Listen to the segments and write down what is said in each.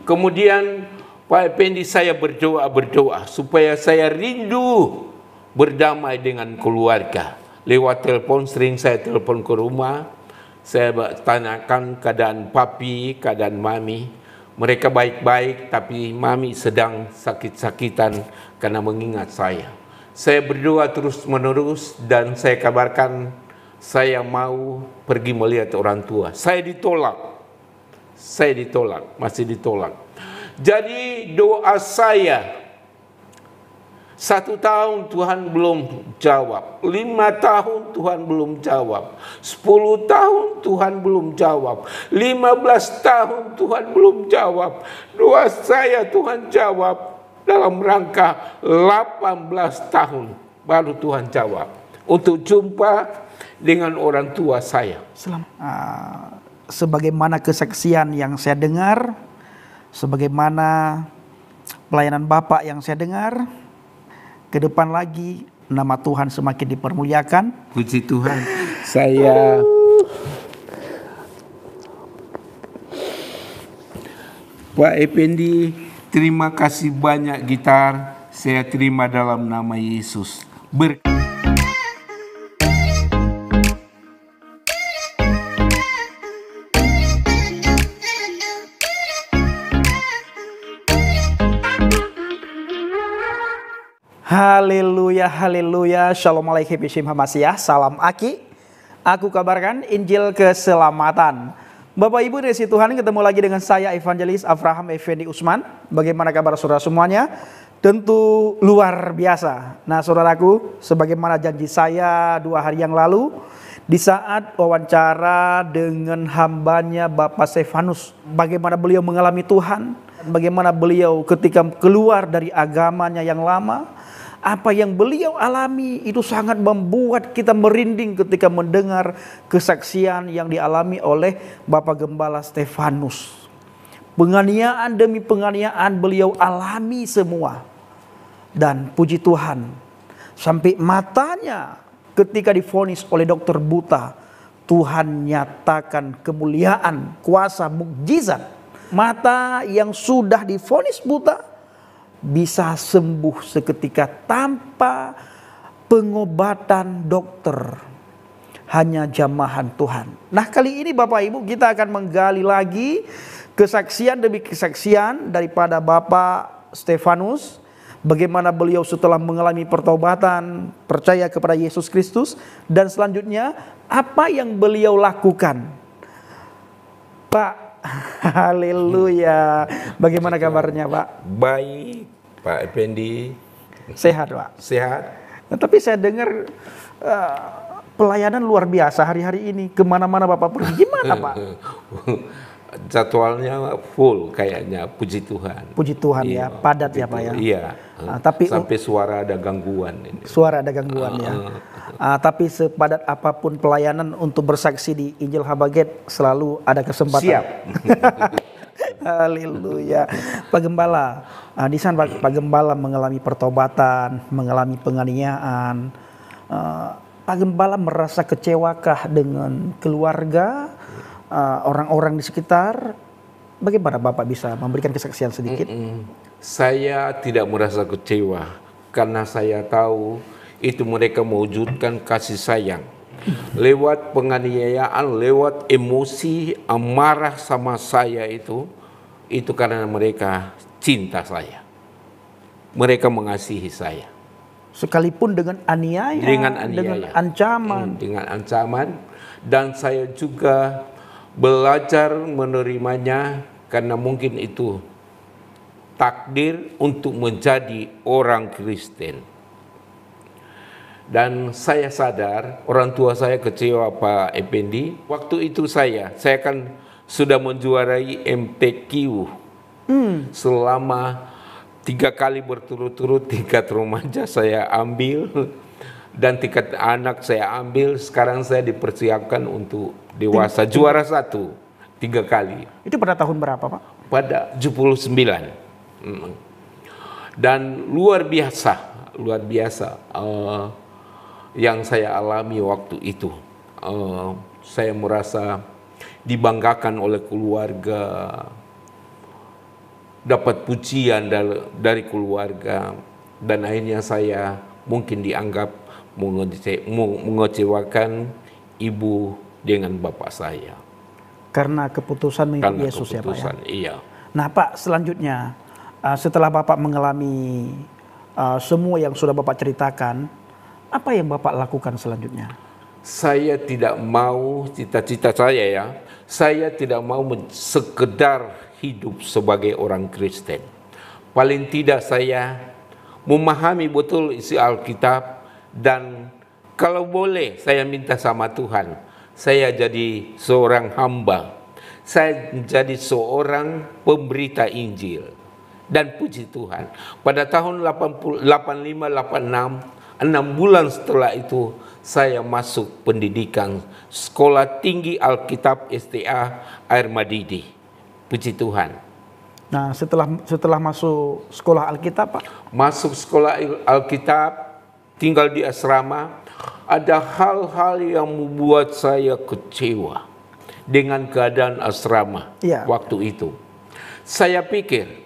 Kemudian Pak Effendi, saya berdoa supaya saya rindu berdamai dengan keluarga. Lewat telepon, sering saya telepon ke rumah, saya tanyakan keadaan papi, keadaan mami. Mereka baik-baik, tapi mami sedang sakit-sakitan karena mengingat saya. Saya berdoa terus-menerus dan saya kabarkan saya mau pergi melihat orang tua. Saya ditolak, masih ditolak. Jadi doa saya, 1 tahun Tuhan belum jawab, 5 tahun Tuhan belum jawab, 10 tahun Tuhan belum jawab, 15 tahun Tuhan belum jawab. Doa saya Tuhan jawab dalam rangka 18 tahun baru Tuhan jawab untuk jumpa dengan orang tua saya. Sebagaimana kesaksian yang saya dengar, sebagaimana pelayanan Bapak yang saya dengar, ke depan lagi nama Tuhan semakin dipermuliakan. Puji Tuhan. Saya Pak Effendi, terima kasih banyak gitar. Saya terima dalam nama Yesus. Haleluya, haleluya. Shalom alaikum Bishim Hamasiah. Salam Aki. Aku kabarkan Injil keselamatan. Bapak Ibu dari Tuhan, ketemu lagi dengan saya Evangelis Avraham Effendi Usman. Bagaimana kabar saudara semuanya? Tentu luar biasa. Nah saudaraku, sebagaimana janji saya 2 hari yang lalu, di saat wawancara dengan hambanya Bapak Stefanus, bagaimana beliau mengalami Tuhan, bagaimana beliau ketika keluar dari agamanya yang lama, apa yang beliau alami itu sangat membuat kita merinding ketika mendengar kesaksian yang dialami oleh Bapak Gembala Stefanus. Penganiayaan demi penganiayaan beliau alami semua. Dan puji Tuhan, sampai matanya ketika divonis oleh dokter buta, Tuhan nyatakan kemuliaan, kuasa, mukjizat. Mata yang sudah divonis buta bisa sembuh seketika tanpa pengobatan dokter, hanya jamahan Tuhan. Nah kali ini Bapak Ibu kita akan menggali lagi kesaksian demi kesaksian daripada Bapak Stefanus, bagaimana beliau setelah mengalami pertobatan, percaya kepada Yesus Kristus, dan selanjutnya apa yang beliau lakukan. Pak, haleluya. Bagaimana kabarnya Pak? Baik, Pak Effendi. Sehat Pak? Sehat. Nah, tapi saya dengar pelayanan luar biasa hari-hari ini. Kemana-mana Bapak pergi, gimana Pak? Jadwalnya full kayaknya, puji Tuhan. Puji Tuhan ya, padat ya Pak ya. Iya. Tapi sampai suara ada gangguan ini. Suara ada gangguan ya. Tapi sepadat apapun pelayanan untuk bersaksi di Injil Habaget selalu ada kesempatan. Siap. Haleluya. Pak Gembala, di sana Pak Gembala mengalami pertobatan, mengalami penganiayaan. Pak Gembala merasa kecewakah dengan keluarga, orang-orang di sekitar? Bagaimana Bapak bisa memberikan kesaksian sedikit? Saya tidak merasa kecewa karena saya tahu itu mereka mewujudkan kasih sayang lewat penganiayaan, lewat emosi, amarah sama saya itu karena mereka cinta saya, mereka mengasihi saya. Sekalipun dengan aniaya, dengan ancaman, dan saya juga belajar menerimanya karena mungkin itu takdir untuk menjadi orang Kristen. Dan saya sadar orang tua saya kecewa Pak Effendi. Waktu itu saya kan sudah menjuarai MPQ selama 3 kali berturut-turut. Tingkat remaja saya ambil dan tingkat anak saya ambil. Sekarang saya dipersiapkan untuk dewasa, juara 1 3 kali. Itu pada tahun berapa Pak? Pada 79. Dan luar biasa yang saya alami waktu itu. Saya merasa dibanggakan oleh keluarga, dapat pujian dari keluarga, dan akhirnya saya mungkin dianggap mengecewakan ibu dengan bapak saya. Karena keputusan mengikut Karena Yesus ya Pak ya. Iya. Nah Pak, selanjutnya setelah Bapak mengalami semua yang sudah Bapak ceritakan, apa yang Bapak lakukan selanjutnya? Saya tidak mau, cita-cita saya ya, saya tidak mau sekedar hidup sebagai orang Kristen. Paling tidak saya memahami betul isi Alkitab, dan kalau boleh saya minta sama Tuhan, saya jadi seorang hamba, saya jadi seorang pemberita Injil. Dan puji Tuhan, pada tahun 85-86, 6 bulan setelah itu saya masuk pendidikan Sekolah Tinggi Alkitab STA Air Madidi. Puji Tuhan. Nah setelah masuk sekolah Alkitab Pak? Masuk sekolah Alkitab, tinggal di asrama, ada hal-hal yang membuat saya kecewa dengan keadaan asrama waktu itu. Saya pikir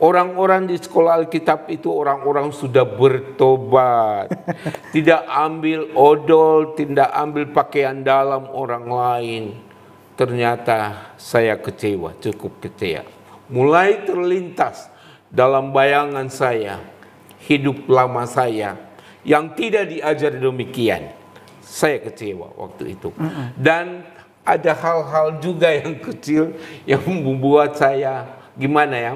orang-orang di sekolah Alkitab itu orang-orang sudah bertobat, tidak ambil odol, tidak ambil pakaian dalam orang lain. Ternyata saya kecewa, cukup kecewa. Mulai terlintas dalam bayangan saya hidup lama saya yang tidak diajar demikian. Saya kecewa waktu itu. Dan ada hal-hal juga yang kecil yang membuat saya gimana ya?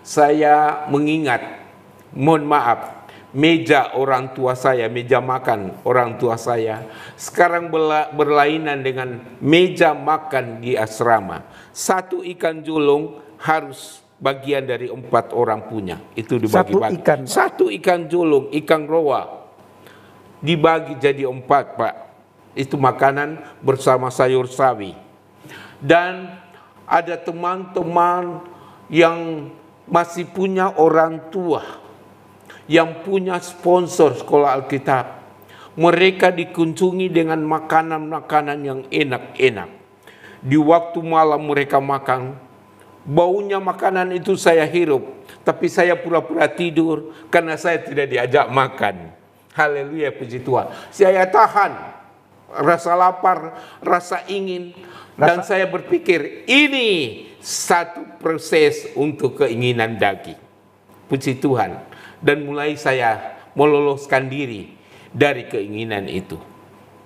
Saya mengingat, mohon maaf, meja orang tua saya, meja makan orang tua saya sekarang berlainan dengan meja makan di asrama. Satu ikan julung harus bagian dari 4 orang punya, itu dibagi-bagi. Satu ikan julung, ikan roa dibagi jadi 4 Pak. Itu makanan bersama sayur sawi. Dan ada teman-teman yang masih punya orang tua, yang punya sponsor sekolah Alkitab. Mereka dikunjungi dengan makanan-makanan yang enak-enak. Di waktu malam mereka makan, baunya makanan itu saya hirup, tapi saya pura-pura tidur karena saya tidak diajak makan. Haleluya, puji Tuhan. Saya tahan rasa lapar, rasa ingin, dan saya berpikir ini satu proses untuk keinginan daging. Puji Tuhan. Dan mulai saya meloloskan diri dari keinginan itu.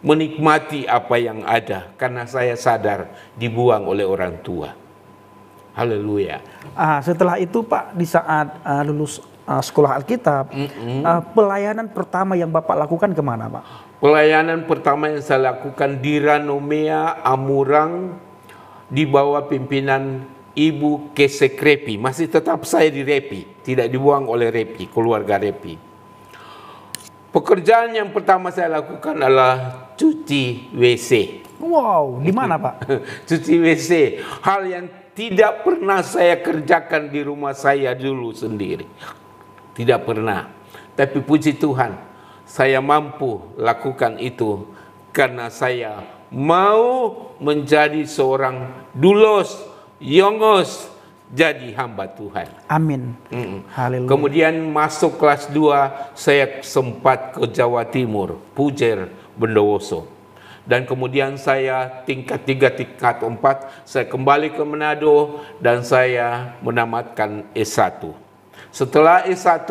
Menikmati apa yang ada karena saya sadar dibuang oleh orang tua. Haleluya. Setelah itu Pak, di saat lulus sekolah Alkitab, pelayanan pertama yang Bapak lakukan kemana Pak? Pelayanan pertama yang saya lakukan di Ranomea, Amurang, di bawah pimpinan Ibu Kesek Repi. Masih tetap saya di Repi, tidak dibuang oleh Repi, keluarga Repi. Pekerjaan yang pertama saya lakukan adalah cuci WC. Wow, di mana Pak? Cuci WC, hal yang tidak pernah saya kerjakan di rumah saya dulu sendiri. Tidak pernah. Tapi puji Tuhan, saya mampu lakukan itu karena saya mau menjadi seorang dulos, yongos, jadi hamba Tuhan. Amin. Haleluya. Kemudian masuk kelas 2, saya sempat ke Jawa Timur, Pujer, Bondowoso. Dan kemudian saya tingkat 3, tingkat 4, saya kembali ke Manado dan saya menamatkan S1. Setelah S1,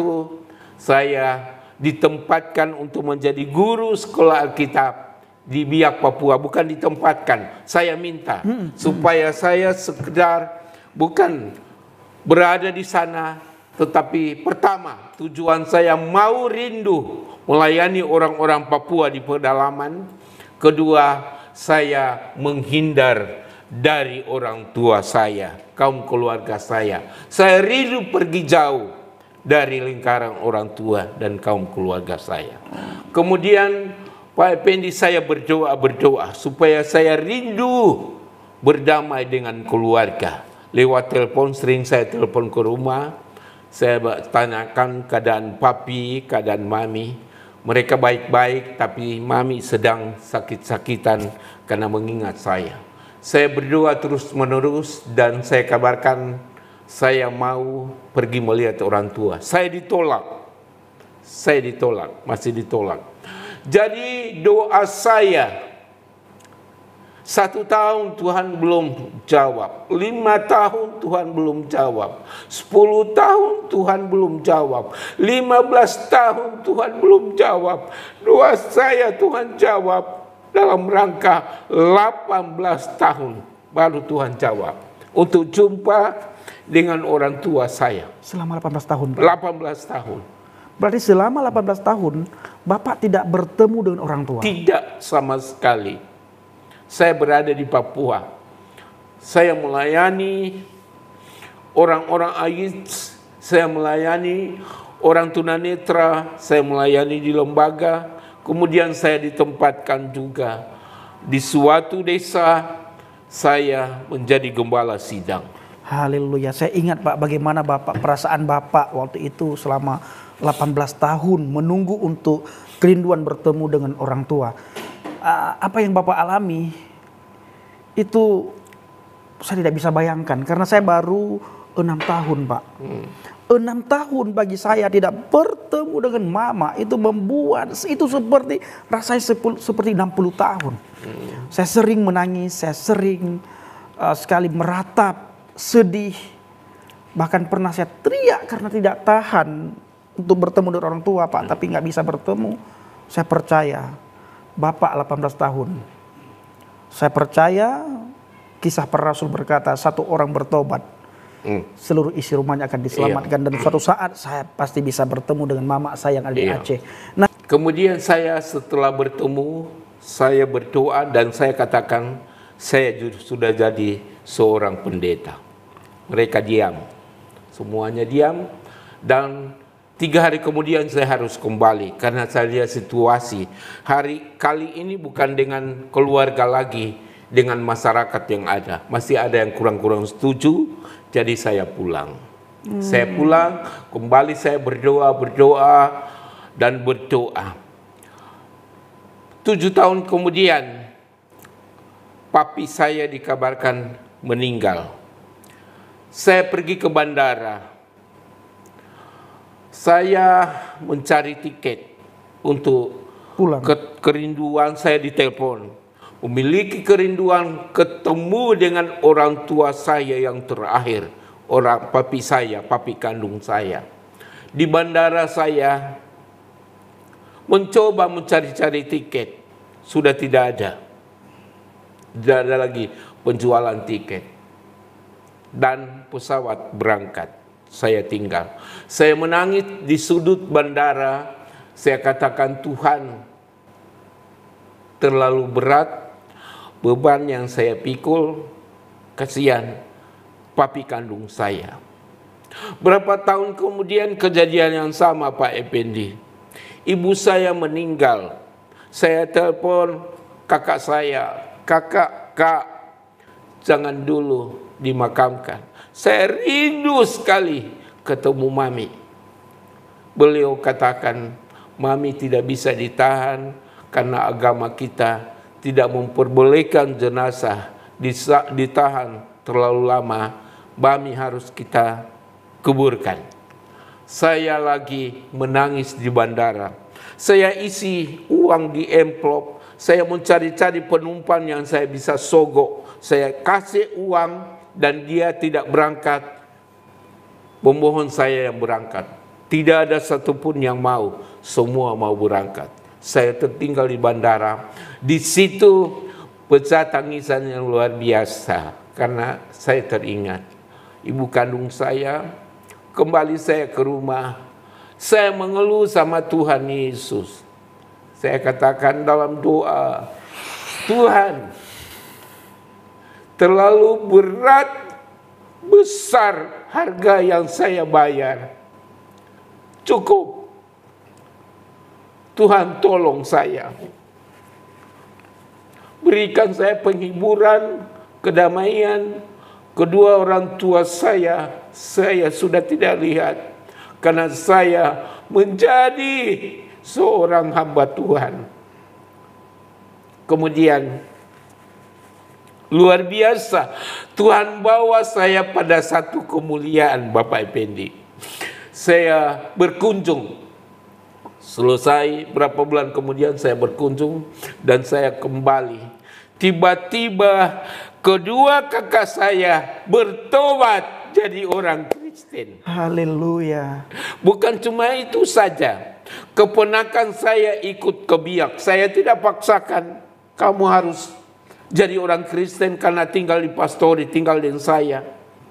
saya ditempatkan untuk menjadi guru sekolah Alkitab di Biak, Papua. Bukan ditempatkan, saya minta supaya saya sekedar bukan berada di sana, tetapi pertama tujuan saya mau rindu melayani orang-orang Papua di pedalaman. Kedua, saya menghindar dari orang tua saya, kaum keluarga saya. Saya rindu pergi jauh dari lingkaran orang tua dan kaum keluarga saya. Kemudian Pak Effendi, saya berdoa supaya saya rindu berdamai dengan keluarga. Lewat telepon, sering saya telepon ke rumah, saya tanyakan keadaan papi, keadaan mami. Mereka baik-baik, tapi mami sedang sakit-sakitan karena mengingat saya. Saya berdoa terus-menerus dan saya kabarkan saya mau pergi melihat orang tua. Saya ditolak, masih ditolak. Jadi doa saya, 1 tahun Tuhan belum jawab, 5 tahun Tuhan belum jawab, 10 tahun Tuhan belum jawab, 15 tahun Tuhan belum jawab. Doa saya Tuhan jawab dalam rangka 18 tahun baru Tuhan jawab untuk jumpa dengan orang tua saya. Selama 18 tahun, Pak? 18 tahun. Berarti selama 18 tahun Bapak tidak bertemu dengan orang tua? Tidak sama sekali. Saya berada di Papua. Saya melayani orang-orang AIDS, saya melayani orang tunanetra, saya melayani di lembaga. Kemudian saya ditempatkan juga di suatu desa, saya menjadi gembala sidang. Haleluya. Saya ingat Pak, bagaimana perasaan Bapak waktu itu selama 18 tahun menunggu untuk kerinduan bertemu dengan orang tua. Apa yang Bapak alami itu saya tidak bisa bayangkan, karena saya baru 6 tahun Pak. 6 tahun bagi saya tidak bertemu dengan mama, itu membuat itu seperti rasanya seperti 60 tahun. Saya sering menangis, saya sering sekali meratap, sedih. Bahkan pernah saya teriak karena tidak tahan untuk bertemu dengan orang tua Pak, tapi nggak bisa bertemu. Saya percaya Bapak 18 tahun. Saya percaya kisah para rasul berkata, 1 orang bertobat, seluruh isi rumahnya akan diselamatkan. Dan suatu saat saya pasti bisa bertemu dengan mama saya yang ada di Aceh. Nah, kemudian saya setelah bertemu, saya berdoa dan saya katakan saya sudah jadi seorang pendeta. Mereka diam, semuanya diam, dan 3 hari kemudian saya harus kembali karena saya lihat situasi. Kali ini bukan dengan keluarga lagi, dengan masyarakat yang ada. Masih ada yang kurang-kurang setuju, jadi saya pulang. Saya pulang, kembali saya berdoa dan berdoa. 7 tahun kemudian, papi saya dikabarkan meninggal. Saya pergi ke bandara. Saya mencari tiket untuk pulang. Kerinduan saya ditelepon. Memiliki kerinduan ketemu dengan orang tua saya yang terakhir. Papi saya, papi kandung saya. Di bandara saya mencoba mencari-cari tiket. Sudah tidak ada. Tidak ada lagi penjualan tiket. Dan pesawat berangkat. Saya tinggal. Saya menangis di sudut bandara. Saya katakan, Tuhan, terlalu berat beban yang saya pikul. Kasihan papi kandung saya. Berapa tahun kemudian kejadian yang sama Pak Effendi. Ibu saya meninggal. Saya telepon kakak saya. Kak, jangan dulu dimakamkan. Saya rindu sekali ketemu Mami. Beliau katakan, Mami tidak bisa ditahan karena agama kita tidak memperbolehkan jenazah ditahan terlalu lama. Mami harus kita kuburkan. Saya lagi menangis di bandara. Saya isi uang di amplop. Saya mencari-cari penumpang yang saya bisa sogok. Saya kasih uang dan dia tidak berangkat. Memohon saya yang berangkat. Tidak ada satupun yang mau. Semua mau berangkat. Saya tertinggal di bandara. Di situ pecah tangisan yang luar biasa. Karena saya teringat ibu kandung saya. Kembali saya ke rumah. Saya mengeluh sama Tuhan Yesus. Saya katakan dalam doa, Tuhan, terlalu berat, besar harga yang saya bayar. Cukup. Tuhan tolong saya. Berikan saya penghiburan, kedamaian. Kedua orang tua saya sudah tidak lihat. Karena saya menjadi seorang hamba Tuhan. Kemudian Luar biasa. Tuhan bawa saya pada satu kemuliaan, Bapak Effendi. Saya berkunjung. Selesai berapa bulan kemudian saya berkunjung dan saya kembali. Tiba-tiba kedua kakak saya bertobat jadi orang Kristen. Haleluya. Bukan cuma itu saja. Keponakan saya ikut ke Biak. Saya tidak paksakan. Kamu harus jadi orang Kristen karena tinggal di pastori, tinggal dengan saya.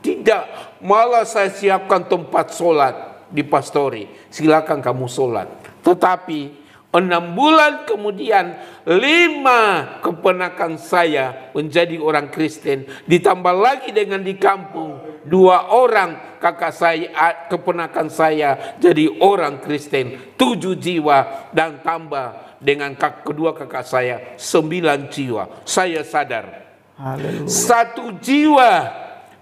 Tidak, malah saya siapkan tempat sholat di pastori. Silakan kamu sholat. Tetapi 6 bulan kemudian 5 keponakan saya menjadi orang Kristen. Ditambah lagi dengan di kampung 2 orang kakak saya, keponakan saya jadi orang Kristen. 7 jiwa dan tambah dengan kedua kakak saya 9 jiwa. Saya sadar. Haleluya. 1 jiwa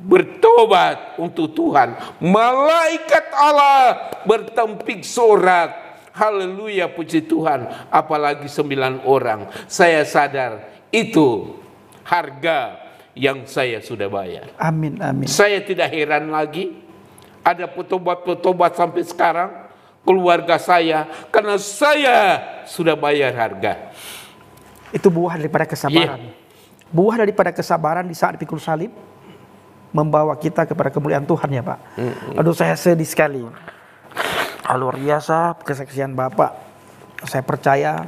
bertobat untuk Tuhan. Malaikat Allah bertempik sorak. Haleluya, puji Tuhan. Apalagi 9 orang. Saya sadar itu harga yang saya sudah bayar. Amin, amin. Saya tidak heran lagi ada petobat-petobat sampai sekarang keluarga saya karena saya sudah bayar harga. Itu buah daripada kesabaran. Buah daripada kesabaran di saat pikul salib membawa kita kepada kemuliaan Tuhan ya Pak. Aduh, saya sedih sekali. Luar biasa kesaksian Bapak. Saya percaya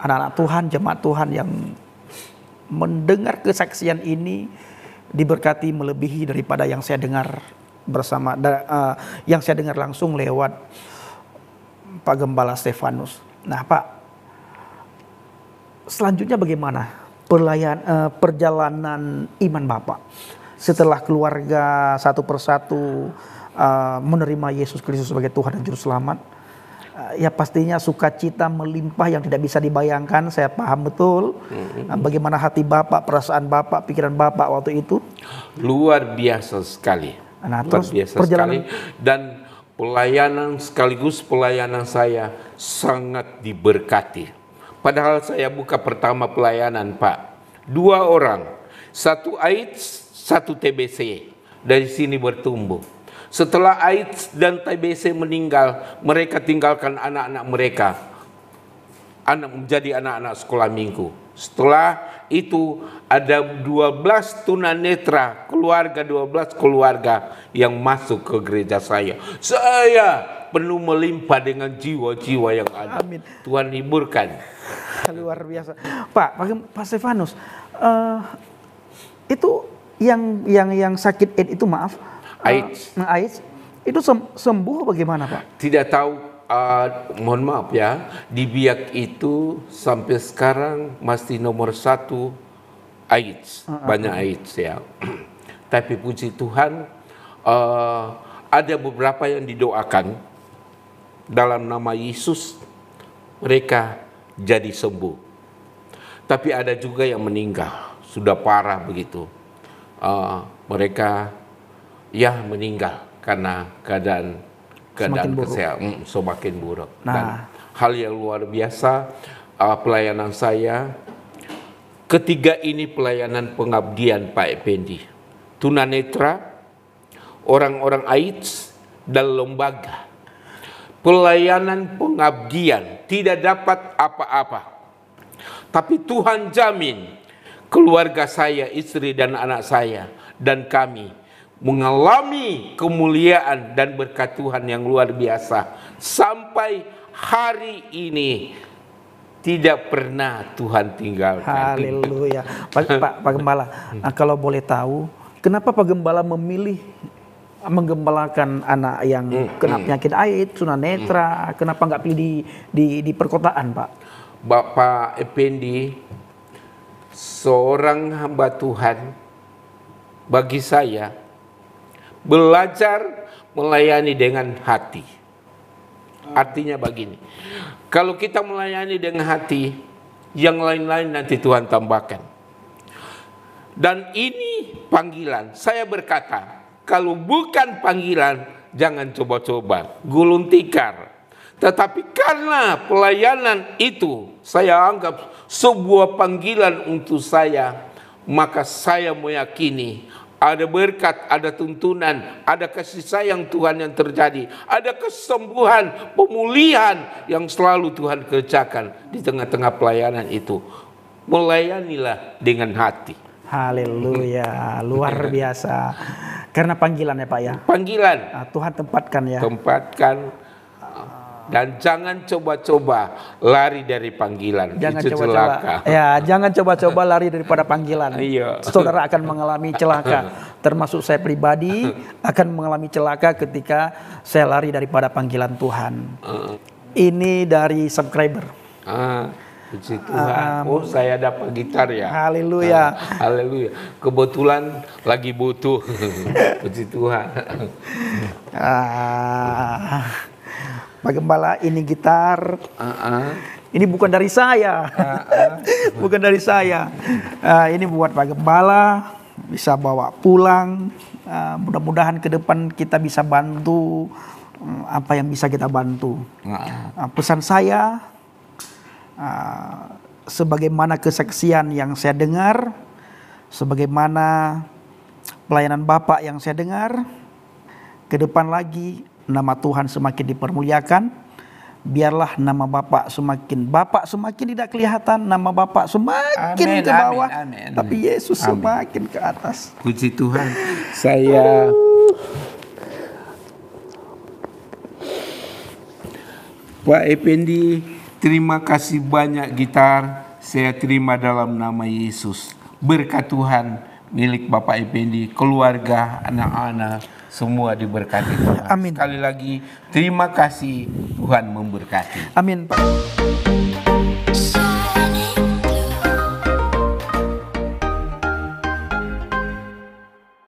anak-anak Tuhan, jemaat Tuhan yang mendengar kesaksian ini diberkati melebihi daripada yang saya dengar bersama yang saya dengar langsung lewat Pak Gembala Stefanus. Nah Pak, selanjutnya bagaimana perjalanan iman Bapak setelah keluarga satu persatu menerima Yesus Kristus sebagai Tuhan dan Juru Selamat? Ya pastinya sukacita melimpah yang tidak bisa dibayangkan. Saya paham betul bagaimana hati Bapak, perasaan Bapak, pikiran Bapak waktu itu. Luar biasa sekali. Nah, luar terus biasa perjalanan sekali. Dan pelayanan sekaligus pelayanan saya sangat diberkati. Padahal saya buka pertama pelayanan Pak. 2 orang. 1 AIDS, 1 TBC. Dari sini bertumbuh. Setelah AIDS dan TBC meninggal, mereka tinggalkan anak-anak mereka. Menjadi anak-anak sekolah minggu. Setelah itu ada 12 tunanetra, 12 keluarga yang masuk ke gereja saya. Saya penuh melimpah dengan jiwa-jiwa yang ada. Amin. Tuhan hiburkan. Luar biasa. Pak Stefanus, itu yang sakit AIDS itu AIDS itu sembuh bagaimana Pak? Tidak tahu, mohon maaf ya, di Biak itu sampai sekarang masih nomor 1 AIDS, banyak AIDS ya. Tapi puji Tuhan, ada beberapa yang didoakan dalam nama Yesus, mereka jadi sembuh. Tapi ada juga yang meninggal, sudah parah begitu. Mereka meninggal karena keadaan kesehatan semakin buruk. Nah. Dan hal yang luar biasa, pelayanan saya ketiga ini pelayanan pengabdian Pak Effendi. Tunanetra, orang-orang AIDS, dan lembaga. Pelayanan pengabdian tidak dapat apa-apa. Tapi Tuhan jamin keluarga saya, istri dan anak saya, dan kami mengalami kemuliaan dan berkat Tuhan yang luar biasa. Sampai hari ini tidak pernah Tuhan tinggalkan. Haleluya. Pak Gembala, kalau boleh tahu, kenapa Pak Gembala memilih menggembalakan anak yang kena penyakit AIDS, tunanetra? Kenapa nggak pilih di perkotaan Pak? Bapak Effendi, seorang hamba Tuhan, bagi saya belajar melayani dengan hati. Artinya begini, kalau kita melayani dengan hati, yang lain-lain nanti Tuhan tambahkan. Dan ini panggilan. Saya berkata, kalau bukan panggilan, jangan coba-coba, gulung tikar. Tetapi karena pelayanan itu saya anggap sebuah panggilan untuk saya, maka saya meyakini ada berkat, ada tuntunan, ada kasih sayang Tuhan yang terjadi, ada kesembuhan, pemulihan yang selalu Tuhan kerjakan di tengah-tengah pelayanan itu. Melayanilah dengan hati. Haleluya, luar biasa. Karena panggilan ya Pak ya. Panggilan. Nah, Tuhan tempatkan ya. Tempatkan. Dan jangan coba-coba lari dari panggilan. Jangan itu coba-coba. celaka. Ya, jangan coba-coba lari daripada panggilan. Iya. Saudara akan mengalami celaka. Termasuk saya pribadi akan mengalami celaka ketika saya lari daripada panggilan Tuhan. Ini dari subscriber. Puji Tuhan. Oh, saya dapat gitar ya. Haleluya. Haleluya. Kebetulan lagi butuh. Puji Tuhan. Pak Gembala, ini gitar. Ini bukan dari saya. Bukan dari saya. Ini buat Pak Gembala, bisa bawa pulang. Mudah-mudahan ke depan kita bisa bantu apa yang bisa kita bantu. Pesan saya, sebagaimana kesaksian yang saya dengar, sebagaimana pelayanan Bapak yang saya dengar, ke depan lagi nama Tuhan semakin dipermuliakan. Biarlah nama Bapak semakin tidak kelihatan, nama Bapak semakin ke bawah, tapi Yesus semakin ke atas. Puji Tuhan. Saya Pak Effendi, terima kasih banyak gitar. Saya terima dalam nama Yesus. Berkat Tuhan milik Bapak Effendi, keluarga, anak-anak, semua diberkati Tuhan. Amin. Sekali lagi terima kasih, Tuhan memberkati. Amin Pak.